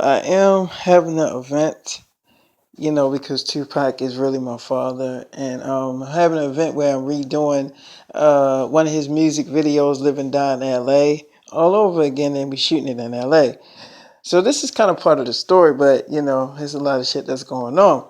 I am having an event, because Tupac is really my father, and having an event where I'm redoing one of his music videos, "Living Down in L.A." all over again, and we shooting it in L.A. So this is kind of part of the story, but there's a lot of shit that's going on.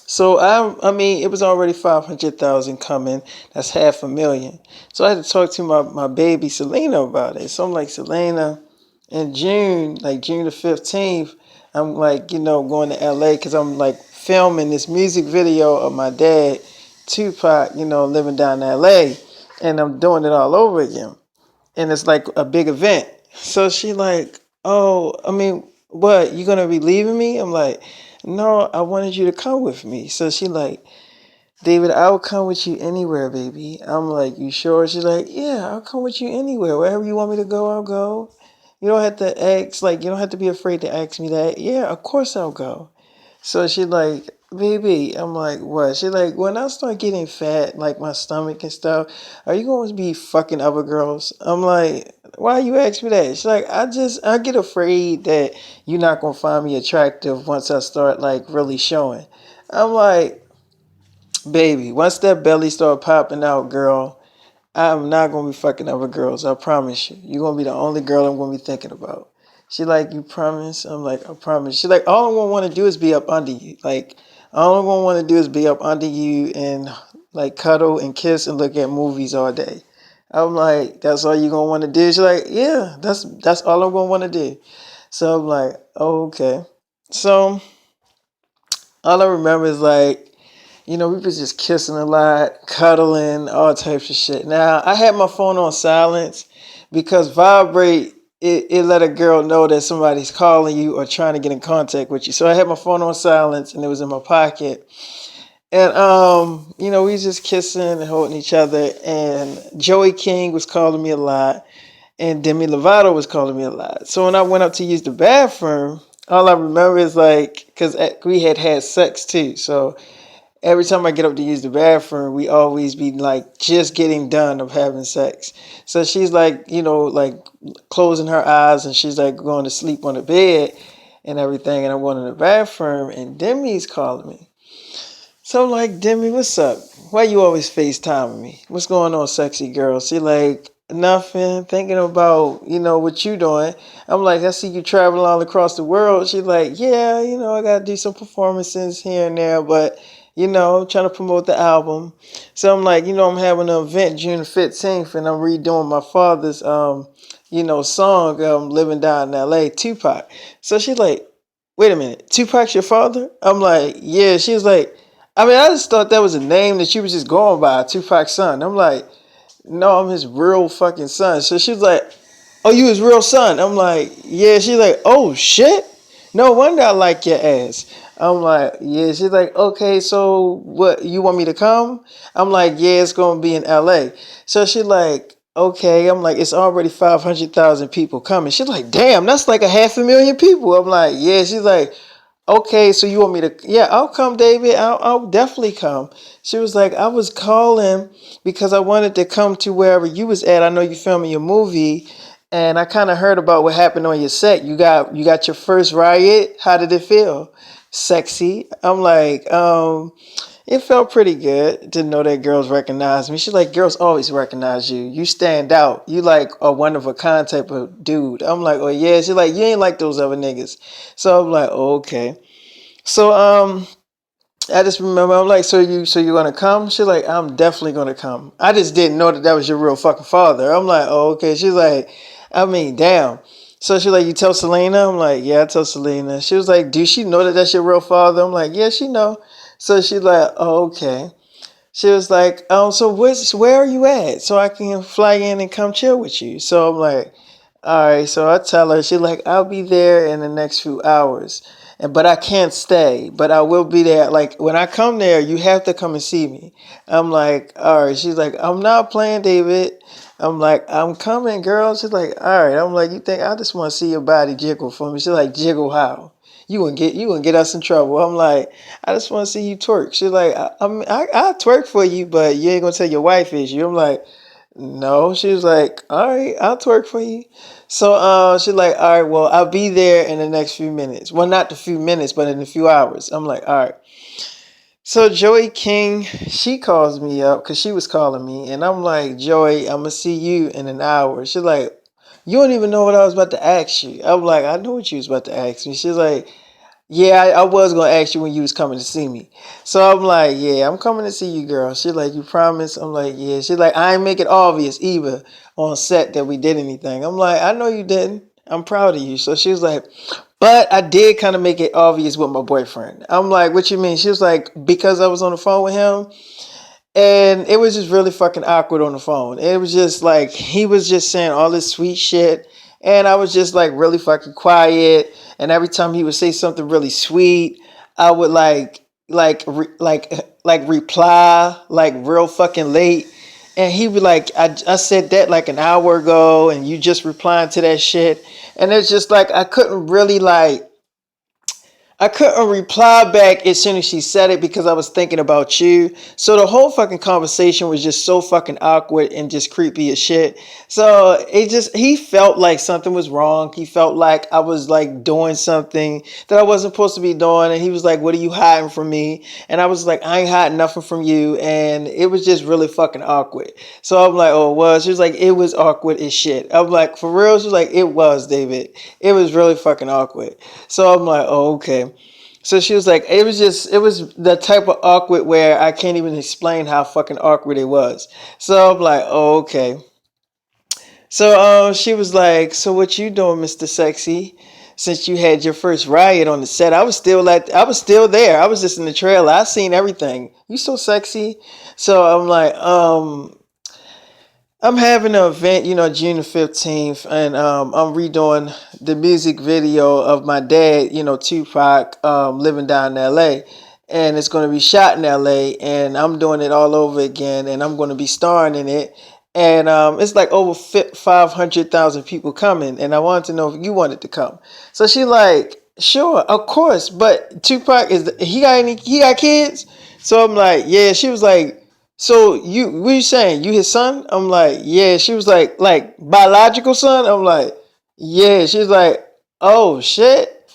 So I mean, it was already 500,000 coming. That's 500,000. So I had to talk to my baby Selena about it. So I'm like, Selena, in June, like June the 15th, I'm like, going to LA because I'm like filming this music video of my dad, Tupac, living down in LA, and I'm doing it all over again. And it's like a big event. So she like, oh, I mean, what, you gonna be leaving me? I'm like, no, I wanted you to come with me. So she like, David, I'll come with you anywhere, baby. I'm like, you sure? She's like, yeah, I'll come with you anywhere. Wherever you want me to go, I'll go. You don't have to ask, like, you don't have to be afraid to ask me that. Yeah, of course I'll go. So she like, baby, I'm like, what? She like, when I start getting fat, like my stomach and stuff, are you going to be fucking other girls? I'm like, why you ask me that? She's like, I get afraid that you're not going to find me attractive once I start like really showing. I'm like, baby, once that belly start popping out, girl, I'm not gonna be fucking other girls. I promise you. You're gonna be the only girl I'm gonna be thinking about. She like, you promise? I'm like, I promise. She like, all I'm gonna want to do is be up under you. Like, all I'm gonna want to do is be up under you and like cuddle and kiss and look at movies all day. I'm like, that's all you gonna want to do? She's like, yeah, that's all I'm gonna want to do. So I'm like, oh, okay. So all I remember is like, we was just kissing a lot, cuddling, all types of shit. Now, I had my phone on silence because vibrate, it let a girl know that somebody's calling you or trying to get in contact with you. So I had my phone on silence and it was in my pocket. And, we was just kissing and holding each other. And Joey King was calling me a lot. And Demi Lovato was calling me a lot. So when I went up to use the bathroom, all I remember is like, because we had sex too. So every time I get up to use the bathroom, we always be like just getting done of having sex. So she's like, like closing her eyes and she's like going to sleep on the bed and everything. And I'm going in the bathroom and Demi's calling me. So I'm like, Demi, what's up? Why you always FaceTiming me? What's going on, sexy girl? She like, nothing, thinking about, what you doing. I'm like, I see you traveling all across the world. She's like, yeah, I got to do some performances here and there, but, trying to promote the album. So I'm like, I'm having an event June 15th and I'm redoing my father's, song, Living Down in LA, Tupac. So she's like, wait a minute, Tupac's your father? I'm like, yeah. She was like, I mean, I just thought that was a name that she was just going by, Tupac's son. I'm like, no, I'm his real fucking son. So she was like, oh, you his real son? I'm like, yeah. She's like, oh shit. No wonder I like your ass. I'm like, yeah. She's like, okay, so what, you want me to come? I'm like, yeah, it's gonna be in LA. So she's like, okay. I'm like, it's already 500,000 people coming. She's like, damn, that's like a 500,000 people. I'm like, yeah. She's like, okay, so you want me to? Yeah, I'll come, David. I'll definitely come. She was like, I was calling because I wanted to come to wherever you was at. I know you filming your movie, and I kind of heard about what happened on your set. You got your first riot. How did it feel? Sexy. I'm like, it felt pretty good to know that girls recognize me. She's like, girls always recognize you. You stand out. You like a one of a kind type of dude. I'm like, oh yeah. She's like, you ain't like those other niggas. So I'm like, oh, okay. So I just remember I'm like, so you gonna come? She's like, I'm definitely gonna come. I just didn't know that was your real fucking father. I'm like, oh, okay. She's like, I mean, damn. So she's like, you tell Selena? I'm like, yeah, I tell Selena. She was like, do she know that that's your real father? I'm like, yeah, she know. So she's like, oh, okay. She was like, so where are you at? So I can fly in and come chill with you. So I'm like, all right. So I tell her, she's like, I'll be there in the next few hours. But I can't stay. But I will be there. Like when I come there, you have to come and see me. I'm like, all right. She's like, I'm not playing, David. I'm like, I'm coming, girl. She's like, all right. I'm like, you think I just want to see your body jiggle for me? She's like, jiggle how? You gonna get us in trouble. I'm like, I just want to see you twerk. She's like, I twerk for you, but you ain't gonna tell your wife is you. I'm like, No, she was like, all right, I'll twerk for you. So she's like, all right, well, I'll be there in the next few minutes. Well, not the few minutes, but in a few hours. I'm like, all right. So Joey King, she calls me up because she was calling me, and I'm like, Joey, I'm gonna see you in an hour. She's like, you don't even know what I was about to ask you. I'm like, I know what you was about to ask me. She's like, yeah, I was gonna ask you when you was coming to see me. So I'm like, yeah, I'm coming to see you, girl. She like, you promise? I'm like, yeah. She like, I ain't make it obvious either on set that we did anything. I'm like, I know you didn't. I'm proud of you. So she was like, but I did kind of make it obvious with my boyfriend. I'm like, what you mean? She was like, because I was on the phone with him, and it was just really fucking awkward on the phone. It was just like he was just saying all this sweet shit, and I was just like really fucking quiet. And every time he would say something really sweet, I would like reply like real fucking late. And he would like, I said that like an hour ago, and you just replying to that shit. And it's just like I couldn't reply back as soon as she said it because I was thinking about you. So the whole fucking conversation was just so fucking awkward and just creepy as shit. So he felt like something was wrong. He felt like I was like doing something that I wasn't supposed to be doing. And he was like, what are you hiding from me? And I was like, I ain't hiding nothing from you. And it was just really fucking awkward. So I'm like, oh, it was? She was like, it was awkward as shit. I'm like, for real? She was like, it was, David. It was really fucking awkward. So I'm like, oh, okay. So she was like, it was the type of awkward where I can't even explain how fucking awkward it was. So I'm like, oh, okay. So she was like, so what you doing, Mr. Sexy? Since you had your first riot on the set, I was still there. I was just in the trailer. I seen everything. You so sexy. So I'm like, I'm having an event, June the 15th, and I'm redoing the music video of my dad, Tupac, living down in LA. And it's going to be shot in LA, and I'm doing it all over again, and I'm going to be starring in it. And it's like over 500,000 people coming, and I wanted to know if you wanted to come. So she like, sure, of course, but Tupac he got kids? So I'm like, yeah. She was like, so what you saying? You his son? I'm like, yeah. She was like biological son? I'm like, yeah. She's like, oh shit.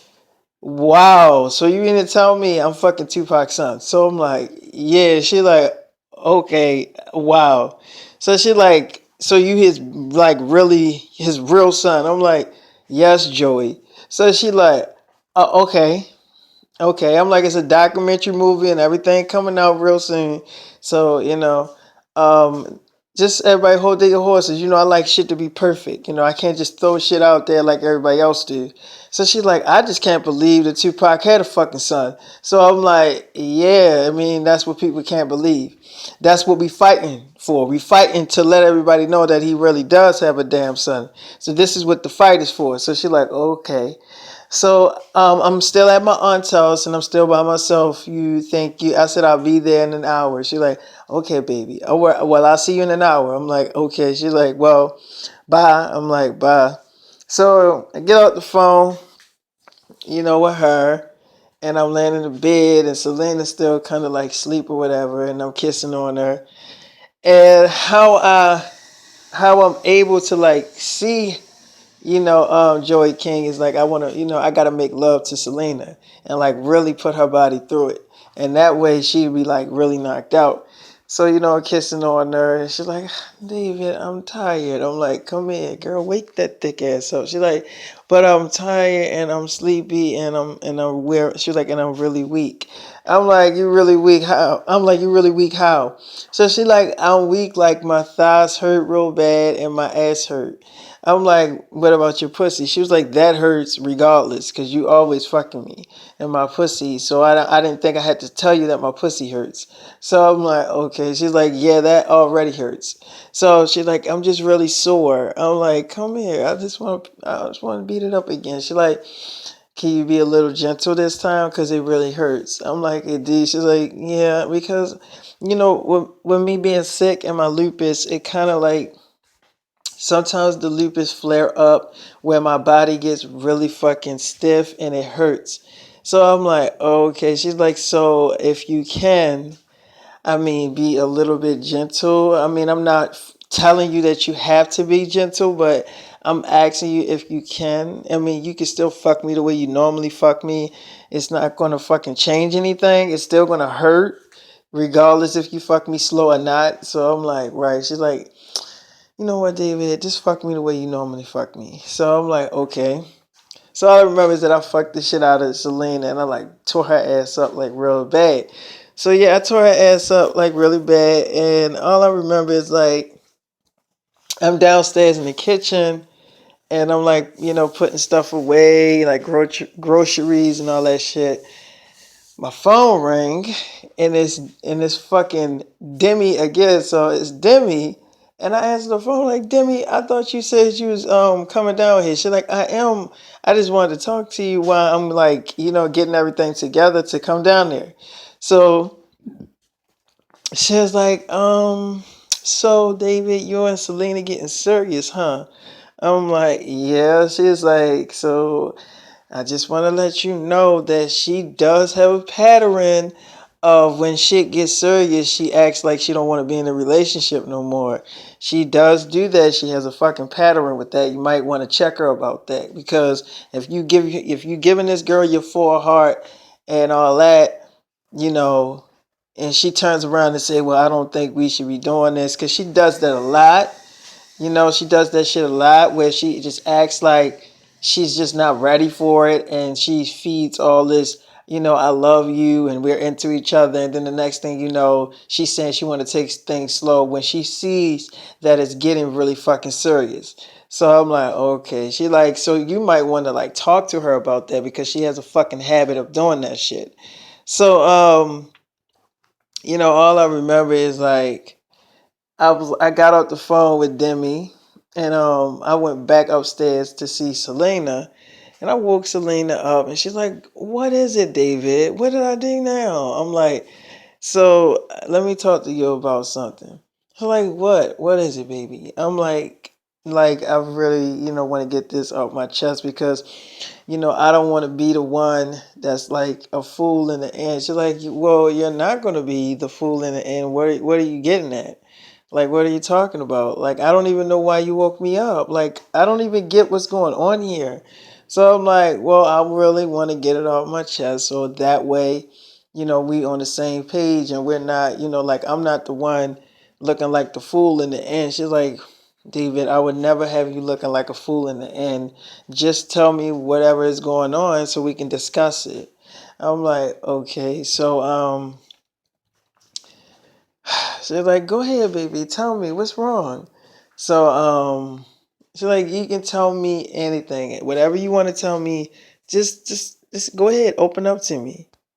Wow. So you mean to tell me I'm fucking Tupac's son? So I'm like, yeah. She like, okay, wow. So she like, so you his like really his real son? I'm like, yes, Joey. So she like, okay. Okay, I'm like, it's a documentary movie and everything coming out real soon. So, um, just everybody hold their horses. I like shit to be perfect. I can't just throw shit out there like everybody else do. So she's like, I just can't believe that Tupac had a fucking son. So I'm like, yeah, I mean, that's what people can't believe. That's what we fighting for. We fighting to let everybody know that he really does have a damn son. So this is what the fight is for. So she's like, okay. So I'm still at my aunt's house and I'm still by myself. You think you? I said I'll be there in an hour. She's like, okay, baby. Oh, well, I'll see you in an hour. I'm like, okay. She's like, well, bye. I'm like, bye. So I get out the phone, with her, and I'm laying in the bed, and Selena's still kind of like sleep or whatever, and I'm kissing on her, and how I'm able to like see Joey King is like, I want to, I got to make love to Selena and like really put her body through it. And that way she'd be like really knocked out. So, kissing on her, and she's like, David, I'm tired. I'm like, come here, girl, wake that thick ass up. She's like, but I'm tired and I'm sleepy and I'm weird. She's like, and I'm really weak. I'm like, you really weak how? I'm like, you really weak how? So she like, I'm weak, like my thighs hurt real bad and my ass hurt. I'm like, what about your pussy? She was like, that hurts regardless because you always fucking me and my pussy. So I didn't think I had to tell you that my pussy hurts. So I'm like, okay. She's like, yeah, that already hurts. So she's like, I'm just really sore. I'm like, come here. I just want to beat it up again. She's like, can you be a little gentle this time? Because it really hurts. I'm like, it did. She's like, yeah, because, with me being sick and my lupus, it kind of like, sometimes the lupus flare up where my body gets really fucking stiff and it hurts. So I'm like, oh, okay. She's like, so if you can, I mean, be a little bit gentle. I mean, I'm not. telling you that you have to be gentle, but I'm asking you if you can. I mean, you can still fuck me the way you normally fuck me. It's not gonna fucking change anything. It's still gonna hurt, regardless if you fuck me slow or not. So I'm like, right. She's like, you know what, David? Just fuck me the way you normally fuck me. So I'm like, okay. So all I remember is that I fucked the shit out of Selena and I like tore her ass up like real bad. So yeah, I tore her ass up like really bad, and all I remember is like I'm downstairs in the kitchen and I'm like, putting stuff away, like groceries and all that shit. My phone rang and it's fucking Demi again. So it's Demi. And I answered the phone like, Demi, I thought you said you was coming down here. She's like, I am. I just wanted to talk to you while I'm like, getting everything together to come down there. So she was like, so David, you and Selena getting serious, huh? I'm like, yeah. She's like, so I just want to let you know that she does have a pattern of when shit gets serious, she acts like she don't want to be in a relationship no more. She does do that. She has a fucking pattern with that. You might want to check her about that, because if you giving this girl your full heart and all that, you know, and she turns around and say, "Well, I don't think we should be doing this," because she does that a lot. She does that shit a lot where she just acts like she's just not ready for it, and she feeds all this, I love you and we're into each other, and then the next thing you know, she's saying she want to take things slow when she sees that it's getting really fucking serious. So I'm like, okay. She like, so you might want to like talk to her about that, because she has a fucking habit of doing that shit. So all I remember is like I got off the phone with Demi, and I went back upstairs to see Selena, and I woke Selena up, and she's like, "What is it, David? What did I do now?" I'm like, "So let me talk to you about something." She's like, "What? What is it, baby?" I'm like I really want to get this off my chest, because I don't want to be the one that's like a fool in the end. She's like, "Well, you're not going to be the fool in the end. What are you getting at? Like, what are you talking about? Like, I don't even know why you woke me up. Like, I don't even get what's going on here." So I'm like, well, I really want to get it off my chest, so that way, we on the same page, and we're not, like I'm not the one looking like the fool in the end. She's like, David, I would never have you looking like a fool in the end. Just tell me whatever is going on so we can discuss it. I'm like, okay. So she's like, go ahead, baby, tell me what's wrong. So she's like, you can tell me anything, whatever you want to tell me. Just go ahead, open up to me.